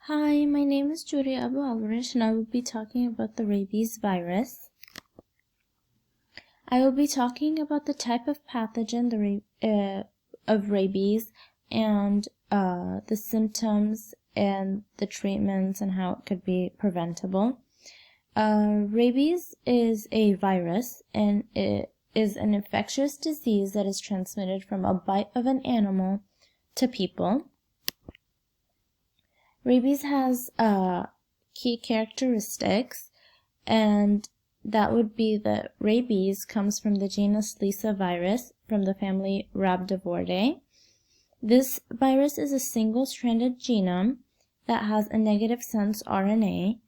Hi, my name is Julia Abu Alvarez, and I will be talking about the rabies virus. I will be talking about the type of pathogen of rabies and the symptoms and the treatments and how it could be preventable. Rabies is a virus, and it is an infectious disease that is transmitted from a bite of an animal to people. Rabies has key characteristics, and that would be that rabies comes from the genus Lyssavirus from the family Rhabdiviridae. This virus is a single-stranded genome that has a negative sense RNA.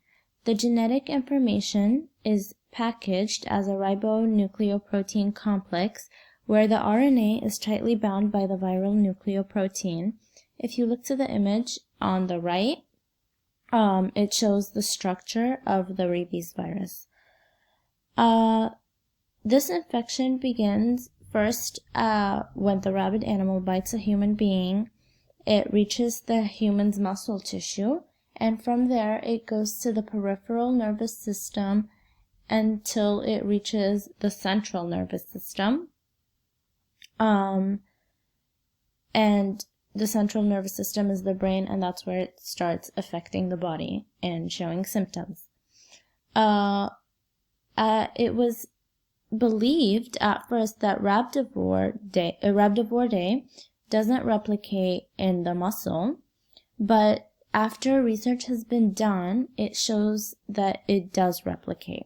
The genetic information is packaged as a ribonucleoprotein complex where the RNA is tightly bound by the viral nucleoprotein. If you look to the image on the right, it shows the structure of the rabies virus. This infection begins first when the rabid animal bites a human being. It reaches the human's muscle tissue, and from there it goes to the peripheral nervous system until it reaches the central nervous system. And the central nervous system is the brain, and that's where it starts affecting the body and showing symptoms. It was believed at first that Rhabdiviridae doesn't replicate in the muscle, but after research has been done, it shows that it does replicate.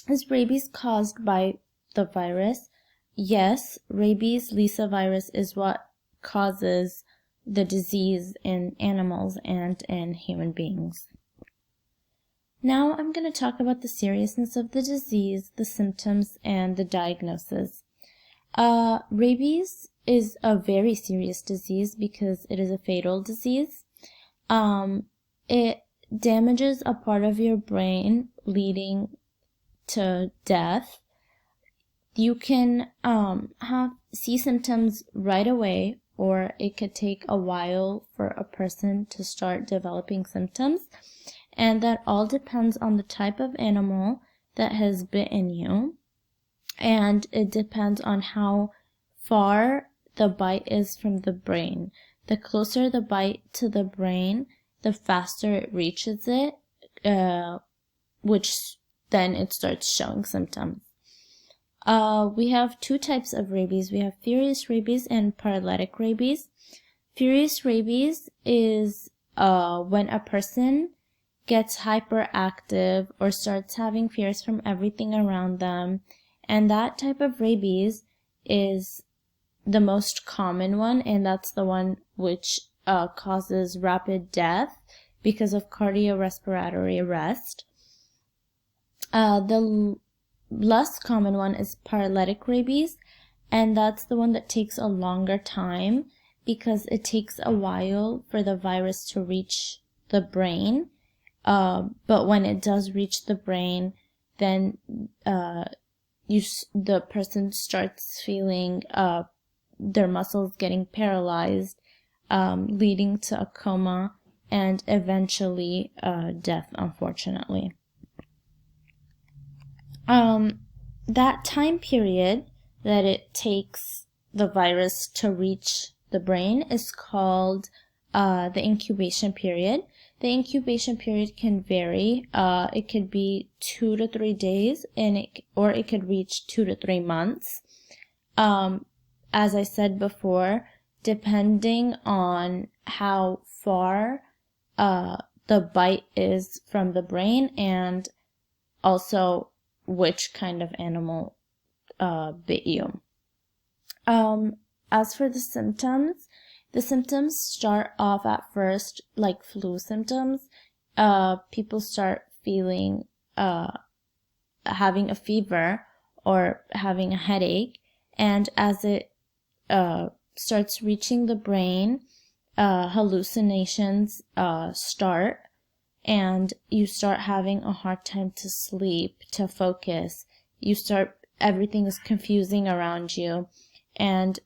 Is rabies caused by the virus? Yes, rabies Lyssavirus is what causes the disease in animals and in human beings. Now I'm going to talk about the seriousness of the disease, the symptoms, and the diagnosis. Rabies is a very serious disease because it is a fatal disease. It damages a part of your brain, leading to death. You can see symptoms right away, or it could take a while for a person to start developing symptoms, and that all depends on the type of animal that has bitten you, and it depends on how far the bite is from the brain. The closer the bite to the brain, the faster it reaches it, which then it starts showing symptoms. We have two types of rabies. We have furious rabies and paralytic rabies. Furious rabies is when a person gets hyperactive or starts having fears from everything around them, and that type of rabies is the most common one, and that's the one which causes rapid death because of cardiorespiratory arrest. The less common one is paralytic rabies, and that's the one that takes a longer time because it takes a while for the virus to reach the brain. But when it does reach the brain, then the person starts feeling their muscles getting paralyzed, leading to a coma and eventually death, unfortunately. That time period that it takes the virus to reach the brain is called the incubation period. The incubation period can vary. It could be 2 to 3 days, or it could reach 2 to 3 months. As I said before, depending on how far the bite is from the brain, and also which kind of animal bit you. As for the symptoms start off at first like flu symptoms. People start feeling having a fever or having a headache, and as it starts reaching the brain, hallucinations start, and you start having a hard time to sleep, to focus. Everything is confusing around you, and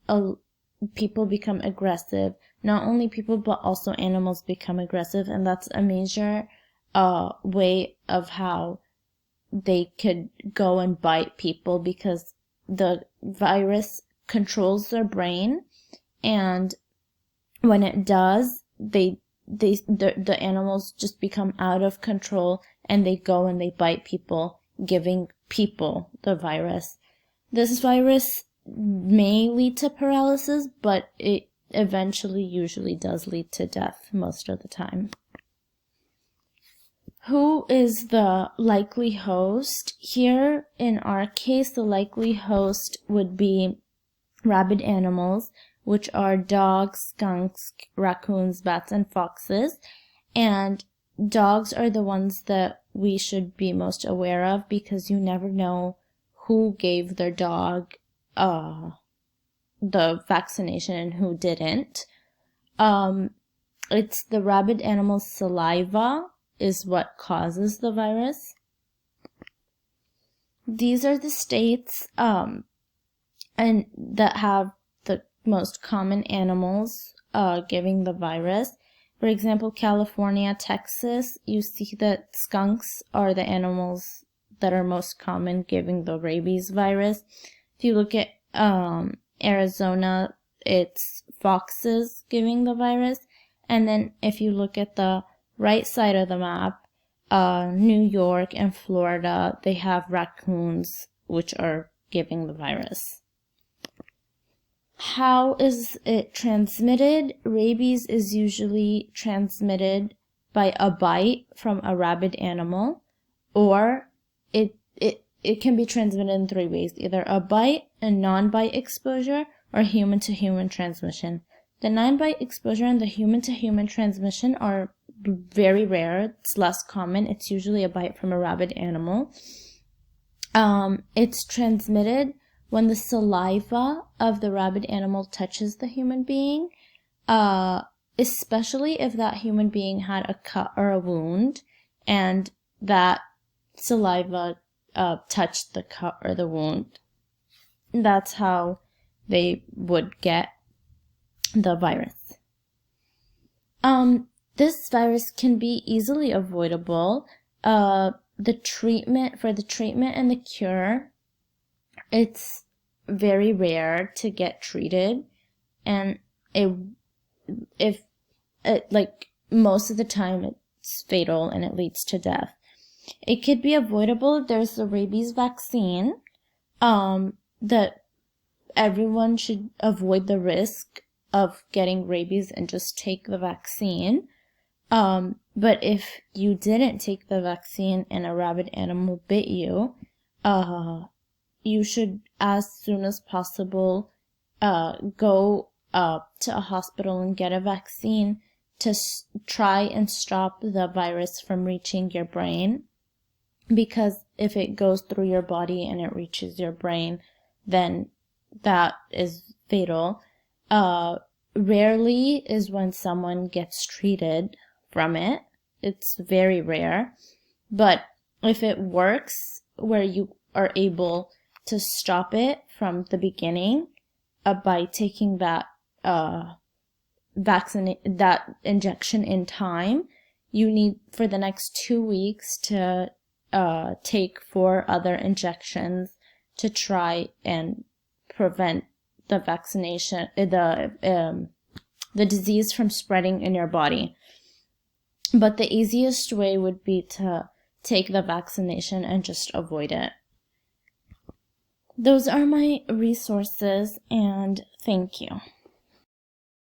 people become aggressive. not only people but also animals become aggressive, and that's a major way of how they could go and bite people, because the virus controls their brain, and when it does, the animals just become out of control, and they go and they bite people, giving people the virus. This virus may lead to paralysis, but it eventually usually does lead to death most of the time. Who is the likely host? Here, in our case, the likely host would be rabid animals, which are dogs, skunks, raccoons, bats, and foxes. And dogs are the ones that we should be most aware of, because you never know who gave their dog the vaccination and who didn't. It's the rabid animal's saliva is what causes the virus. These are the states and that have the most common animals giving the virus. For example, California, Texas, you see that skunks are the animals that are most common giving the rabies virus. If you look at Arizona, it's foxes giving the virus. And then if you look at the right side of the map, New York and Florida, they have raccoons, which are giving the virus. How is it transmitted? Rabies is usually transmitted by a bite from a rabid animal, or it can be transmitted in 3 ways: either a bite, a non-bite exposure, or human-to-human transmission. The non-bite exposure and the human-to-human transmission are very rare. It's less common. It's usually a bite from a rabid animal. It's transmitted when the saliva of the rabid animal touches the human being, especially if that human being had a cut or a wound, and that saliva touched the cut or the wound. That's how they would get the virus. This virus can be easily avoidable. The treatment and the cure, it's very rare to get treated, and most of the time it's fatal and it leads to death. It could be avoidable. There's the rabies vaccine, that everyone should avoid the risk of getting rabies and just take the vaccine. But if you didn't take the vaccine and a rabid animal bit you, you should, as soon as possible, go to a hospital and get a vaccine to try and stop the virus from reaching your brain. Because if it goes through your body and it reaches your brain, then that is fatal. Rarely is when someone gets treated from it. It's very rare. But if it works, where you are able to stop it from the beginning by taking that that injection in time, you need for the next 2 weeks to take 4 other injections to try and prevent the vaccination, the disease from spreading in your body. But the easiest way would be to take the vaccination and just avoid it. Those are my resources, and thank you.